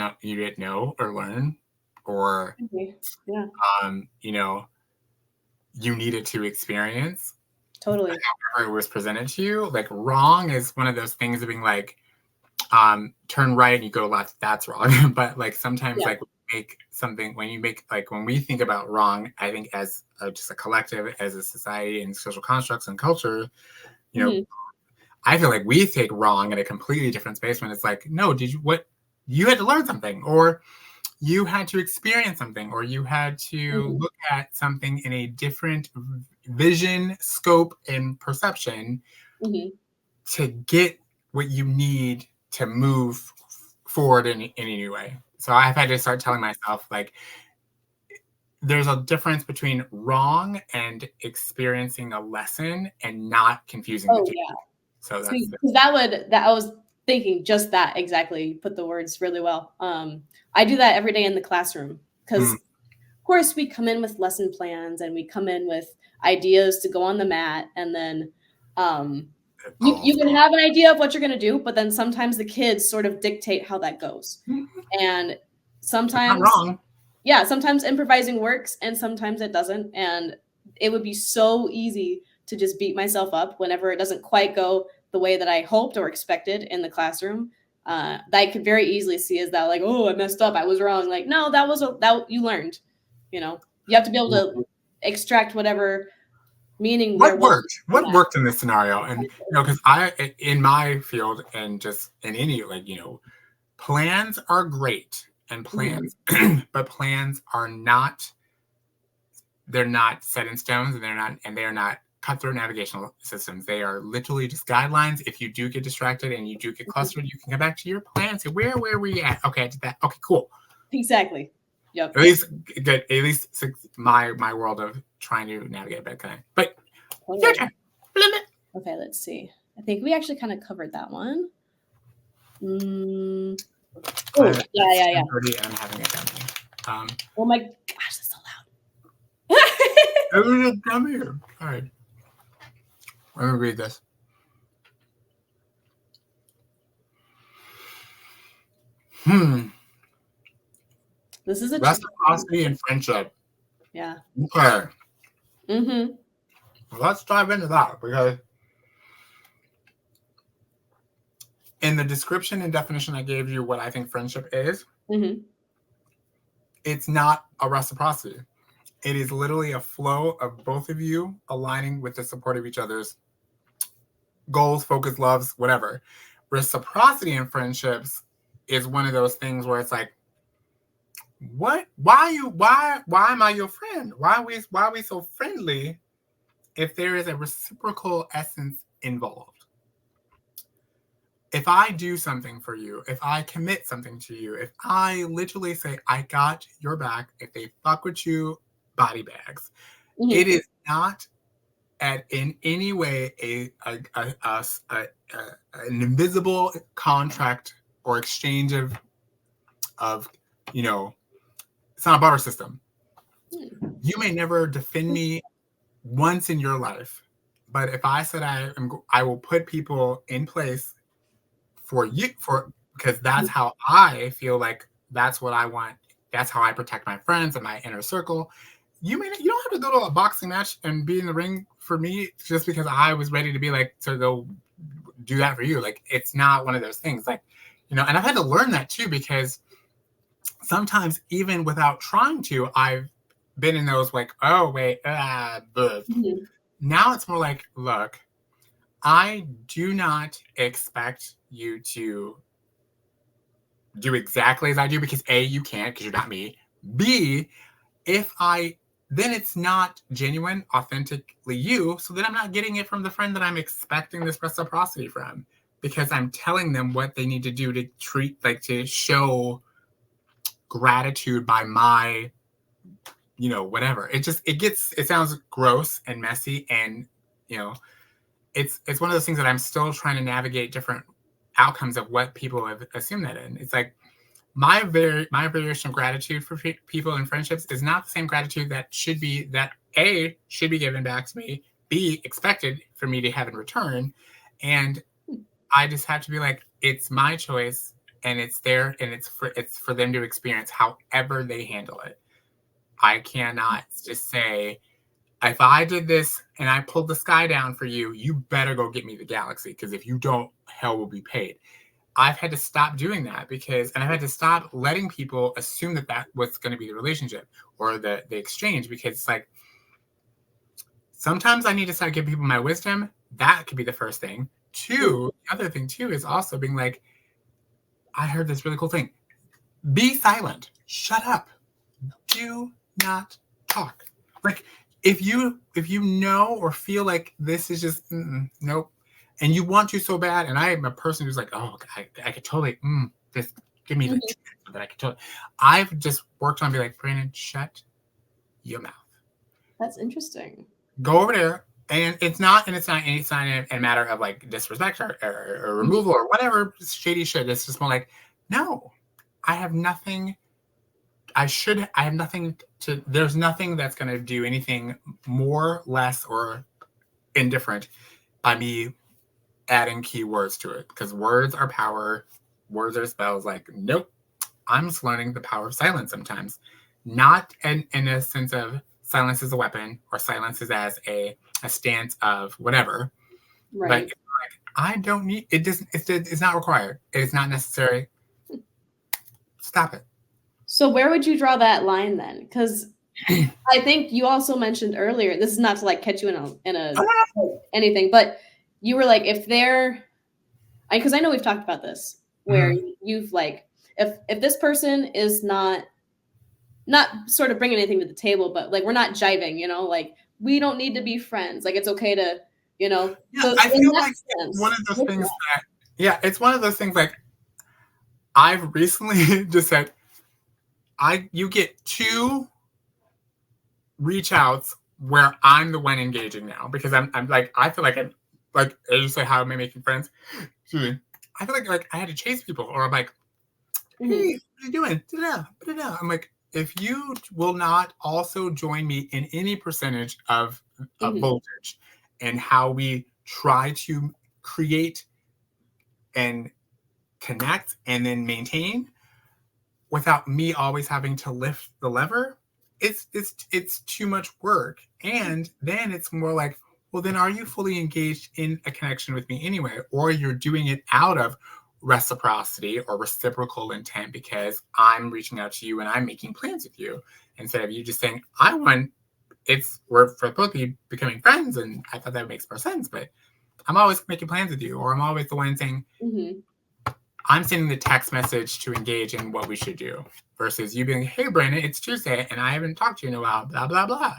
know or learn, or you needed to experience. Totally. However it was presented to you. Like wrong is one of those things of being like, turn right and you go left, that's wrong. But like sometimes like when we think about wrong, I think as just a collective, as a society and social constructs and culture, I feel like we take wrong in a completely different space when it's like, no, you had to learn something, or you had to experience something, or you had to look at something in a different vision, scope, and perception to get what you need to move forward in a new way. So I've had to start telling myself, like, there's a difference between wrong and experiencing a lesson and not confusing the two. Yeah. So that's I was thinking just that exactly. You put the words really well. I do that every day in the classroom because, of course, we come in with lesson plans and we come in with ideas to go on the mat, and then you can have an idea of what you're going to do, but then sometimes the kids sort of dictate how that goes, and sometimes, not wrong. Yeah, sometimes improvising works and sometimes it doesn't, and it would be so easy to just beat myself up whenever it doesn't quite go the way that I hoped or expected in the classroom. That I could very easily see as that, like, oh, I messed up, I was wrong. Like, no, that you learned. You know, you have to be able to extract whatever meaning. What worked in this scenario? And because I, in my field, and just in any, like, plans are great, and plans, but plans are not. They're not set in stones, and they're not cut-through navigational systems. They are literally just guidelines. If you do get distracted and you do get clustered, you can come back to your plan. Say, where were we at? Okay, I did that. Okay, cool. Exactly. Yep. At least good. At least my world of trying to navigate that kind. But okay, let's see. I think we actually kind of covered that one. Oh, yeah. I'm having a dummy. Oh my gosh, that's so loud. It was a dummy. All right. Let me read this. This is a reciprocity and friendship. Yeah. Okay. Let's dive into that, because in the description and definition I gave you what I think friendship is, it's not a reciprocity. It is literally a flow of both of you aligning with the support of each other's goals, focus, loves, whatever. Reciprocity in friendships is one of those things where it's like, why am I your friend? Why are we so friendly if there is a reciprocal essence involved? If I do something for you, if I commit something to you, if I literally say, I got your back, if they fuck with you, body bags, it is not in any way an invisible contract or exchange of it's not a barter system. You may never defend me once in your life, but if I said I will put people in place for you, because that's how I feel, like that's what I want. That's how I protect my friends and my inner circle. You don't have to go to a boxing match and be in the ring for me just because I was ready to be like to go do that for you. Like, it's not one of those things. Like, and I've had to learn that too, because sometimes even without trying to, I've been in those like, oh wait, Now it's more like, look, I do not expect you to do exactly as I do, because A, you can't because you're not me. B, then it's not genuine, authentically you. So then I'm not getting it from the friend that I'm expecting this reciprocity from, because I'm telling them what they need to do to show gratitude by my, whatever. It sounds gross and messy, and it's one of those things that I'm still trying to navigate different outcomes of what people have assumed that in. It's like my variation of gratitude for people in friendships is not the same gratitude that A, should be given back to me, B, expected for me to have in return. And I just have to be like, it's my choice, and it's there, and it's for them to experience however they handle it. I cannot just say, if I did this and I pulled the sky down for you, you better go get me the galaxy, because if you don't, hell will be paid. I've had to stop doing that, and I've had to stop letting people assume that was going to be the relationship or the exchange, because it's like, sometimes I need to start giving people my wisdom. That could be the first thing. Two, the other thing too is also being like, I heard this really cool thing. be silent. Shut up. Do not talk. Like if you know or feel like this is just nope, and you want to so bad, and I am a person who's like, oh, I could totally this give me the that I could totally. I've just worked on being like, Brandon, shut your mouth. That's interesting. Go over there. And it's not a matter of like disrespect or removal or whatever shady shit. It's just more like, no, I have nothing. There's nothing that's going to do anything more, less, or indifferent by me adding keywords to it. Because words are power. Words are spells. Like, nope. I'm just learning the power of silence sometimes. Not in a sense of silence as a weapon or silence as a stance of whatever. Right. But like, I don't need it. It's not required. It's not necessary. Stop it. So where would you draw that line then? Because I think you also mentioned earlier, this is not to like catch you in a anything, but you were like, if they're, because I know we've talked about this, where you've like, if this person is not sort of bringing anything to the table, but like we're not jiving, you know, like we don't need to be friends. Like it's okay to, you know. Yeah, so I feel like it's one of those things that, it's one of those things like I've recently just said, you get 2 reach outs where I'm the one engaging now because I'm like, I feel like I'm like, you say, how am I making friends? I feel like I had to chase people or I'm like, hey, what are you doing? I'm like, if you will not also join me in any percentage of voltage and how we try to create and connect and then maintain without me always having to lift the lever, it's too much work. And then it's more like, well, then are you fully engaged in a connection with me anyway? Or you're doing it out of reciprocity or reciprocal intent because I'm reaching out to you and I'm making plans with you instead of you just saying, we're supposed to be becoming friends. And I thought that makes more sense, but I'm always making plans with you, or I'm always the one saying, I'm sending the text message to engage in what we should do versus you being, hey, Brandon, it's Tuesday and I haven't talked to you in a while, blah, blah, blah.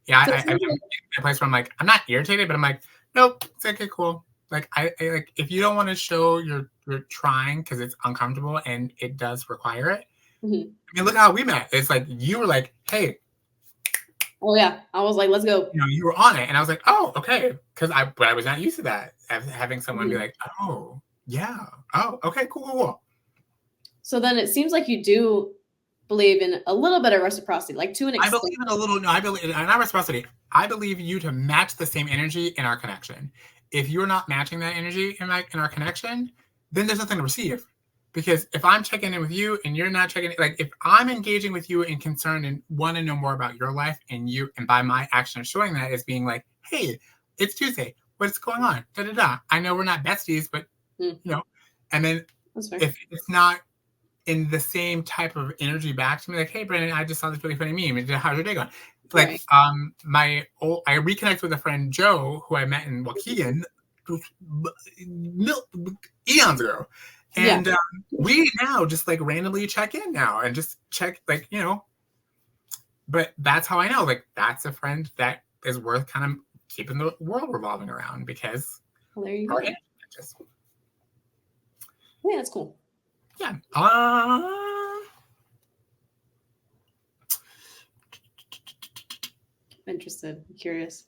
Yeah, I've been in a place where I'm like, I'm not irritated, but I'm like, nope, it's okay, cool. Like, I like, if you don't want to show you're trying because it's uncomfortable and it does require it. I mean, look how we met. It's like, you were like, hey. Oh, yeah. I was like, let's go. You know, you were on it. And I was like, oh, okay. Because I was not used to that. Having someone be like, oh, yeah. Oh, okay, cool. So then it seems like you do believe in a little bit of reciprocity, like to an extent. I believe in a little, no, I believe in not reciprocity. I believe you to match the same energy in our connection. If you're not matching that energy in our connection, then there's nothing to receive. Because if I'm checking in with you and you're not checking, like if I'm engaging with you and concerned and want to know more about your life and by my action of showing that is being like, hey, it's Tuesday. What's going on? Da da da. I know we're not besties, but you know, and then if it's not in the same type of energy back to me, like, hey, Brandon, I just saw this really funny meme. How's your day going? Like, I reconnect with a friend, Joe, who I met in Waukegan eons ago. And we now just like randomly check in now and just check, like, you know, but that's how I know, like, that's a friend that is worth kind of keeping the world revolving around because. Well, there you go. Yeah, that's cool. Yeah. I'm interested. I'm curious.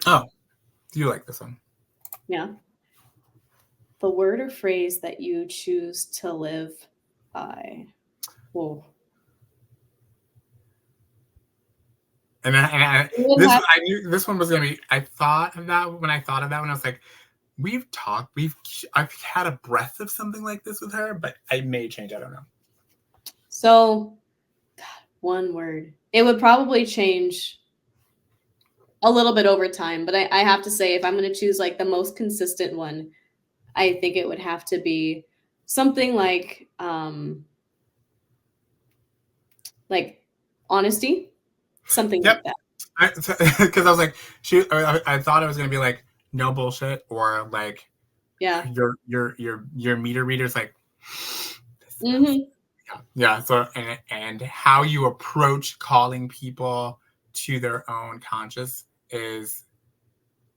Oh, do you like this one? Yeah. The word or phrase that you choose to live by. Whoa. And I knew this one was gonna be. I thought of that when I was like, I've had a breath of something like this with her, but I may change. I don't know. So, God, one word. It would probably change a little bit over time, but I have to say, if I'm going to choose like the most consistent one, I think it would have to be something like honesty, something like that. Because I was like, I thought it was going to be like no bullshit or like Yeah. Your meter reader's like, Mm-hmm. yeah. So and how you approach calling people to their own conscious is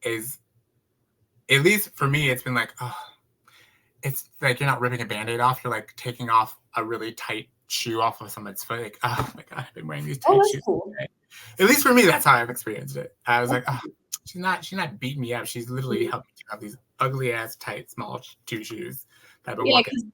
at least for me, it's been like, oh, it's like you're not ripping a Band-Aid off, you're like taking off a really tight shoe off of someone's foot. Like, oh my god, I've been wearing these tight shoes. Cool. At least for me, that's how I've experienced it. I was like, oh, she's not beating me up. She's literally helping me have these ugly ass tight small two shoes that I've been walking.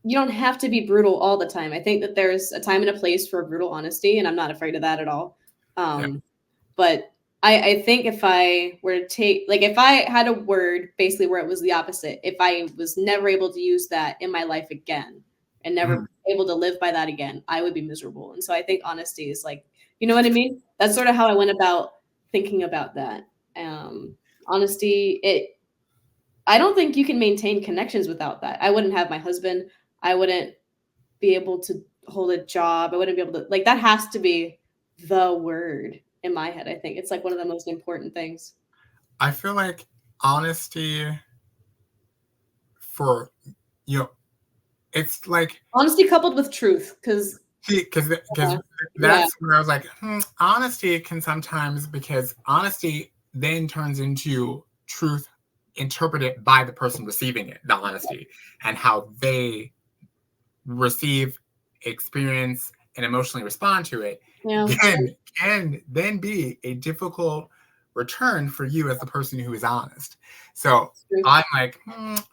You don't have to be brutal all the time. I think that there's a time and a place for brutal honesty, and I'm not afraid of that at all. But I think if I were to take, like, if I had a word basically where it was the opposite, if I was never able to use that in my life again and never able to live by that again, I would be miserable. And so I think honesty is like, you know what I mean? That's sort of how I went about thinking about that. Honesty, I don't think you can maintain connections without that. I wouldn't have my husband. I wouldn't be able to hold a job. I wouldn't be able to, like, that has to be the word in my head. I think it's like one of the most important things. I feel like honesty for, it's like honesty coupled with truth. Because that's where I was like, honesty can sometimes, because honesty then turns into truth interpreted by the person receiving it, the honesty, and how they receive, experience, and emotionally respond to it can then be a difficult return for you as the person who is honest. So I'm like,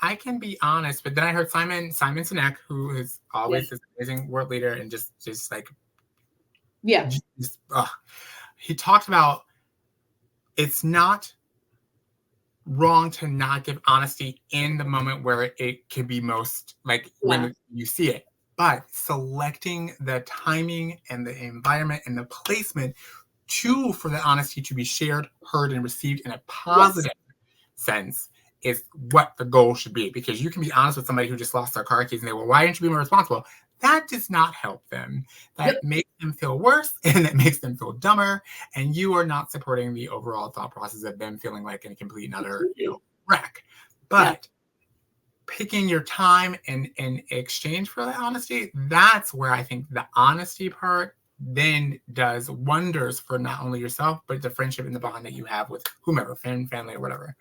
I can be honest, but then I heard Simon Sinek, who is always this amazing world leader, and just like, he talked about it's not wrong to not give honesty in the moment where it can be most, like, when you see it, but selecting the timing and the environment and the placement for the honesty to be shared, heard, and received in a positive sense is what the goal should be. Because you can be honest with somebody who just lost their car keys and they, well, why didn't you be more responsible? That does not help them. That makes them feel worse, and that makes them feel dumber. And you are not supporting the overall thought process of them feeling like a complete and utter wreck. But picking your time in exchange for that honesty, that's where I think the honesty part then does wonders for not only yourself, but the friendship and the bond that you have with whomever, friend, family, or whatever.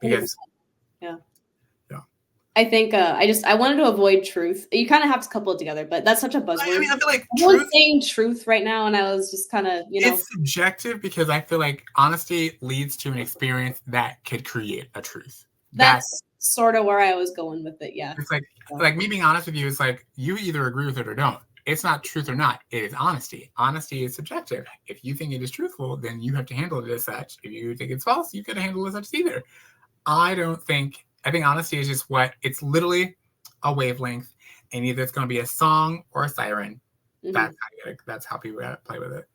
Because I think I wanted to avoid truth. You kind of have to couple it together, but that's such a buzzword. I feel like everyone's saying truth right now, and I was just kind of, it's subjective, because I feel like honesty leads to an experience that could create a truth. That's sort of where I was going with it. Yeah, it's like me being honest with you is like, you either agree with it or don't. It's not truth or not. It is honesty. Honesty is subjective. If you think it is truthful, then you have to handle it as such. If you think it's false, you could handle it as such either. I think honesty is just it's literally a wavelength, and either it's going to be a song or a siren. That's how people play with it.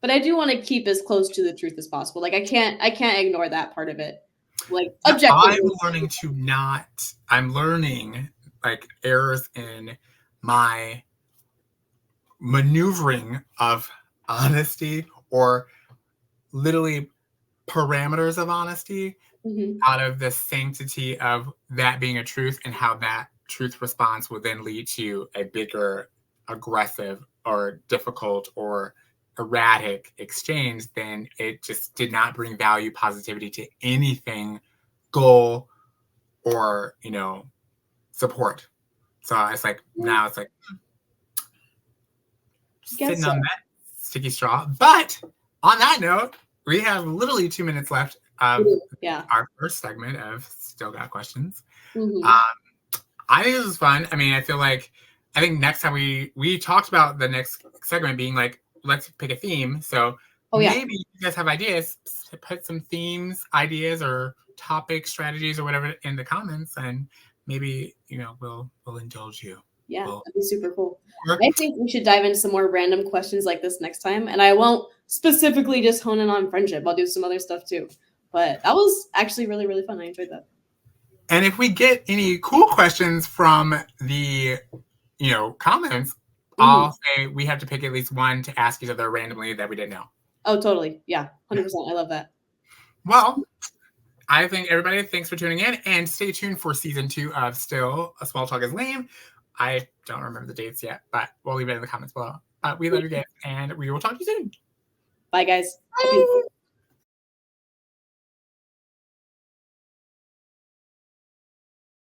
But I do want to keep as close to the truth as possible. Like, I can't ignore that part of it. Like, objectively. I'm learning like errors in my maneuvering of honesty, or literally parameters of honesty, out of the sanctity of that being a truth, and how that truth response will then lead to a bigger, aggressive, or difficult, or erratic exchange. Then it just did not bring value, positivity to anything, goal, or support. So it's like, now it's like sitting on that sticky straw. But on that note, we have literally 2 minutes left of our first segment of Still Got Questions. I think this was fun. I mean, I think next time we talked about the next segment being like, let's pick a theme. So maybe you guys have ideas, put some themes, ideas, or topic strategies or whatever in the comments, and maybe we'll indulge you. Yeah, that'd be super cool. I think we should dive into some more random questions like this next time, and I won't specifically just hone in on friendship. I'll do some other stuff too. But that was actually really, really fun. I enjoyed that. And if we get any cool questions from the comments, I'll say we have to pick at least one to ask each other randomly that we didn't know. Oh, totally. Yeah, 100%. I love that. Well, I think everybody, thanks for tuning in, and stay tuned for season 2 of Still a Small Talk is Lame. I don't remember the dates yet, but we'll leave it in the comments below. We love you guys, and we will talk to you soon. Bye, guys. Bye.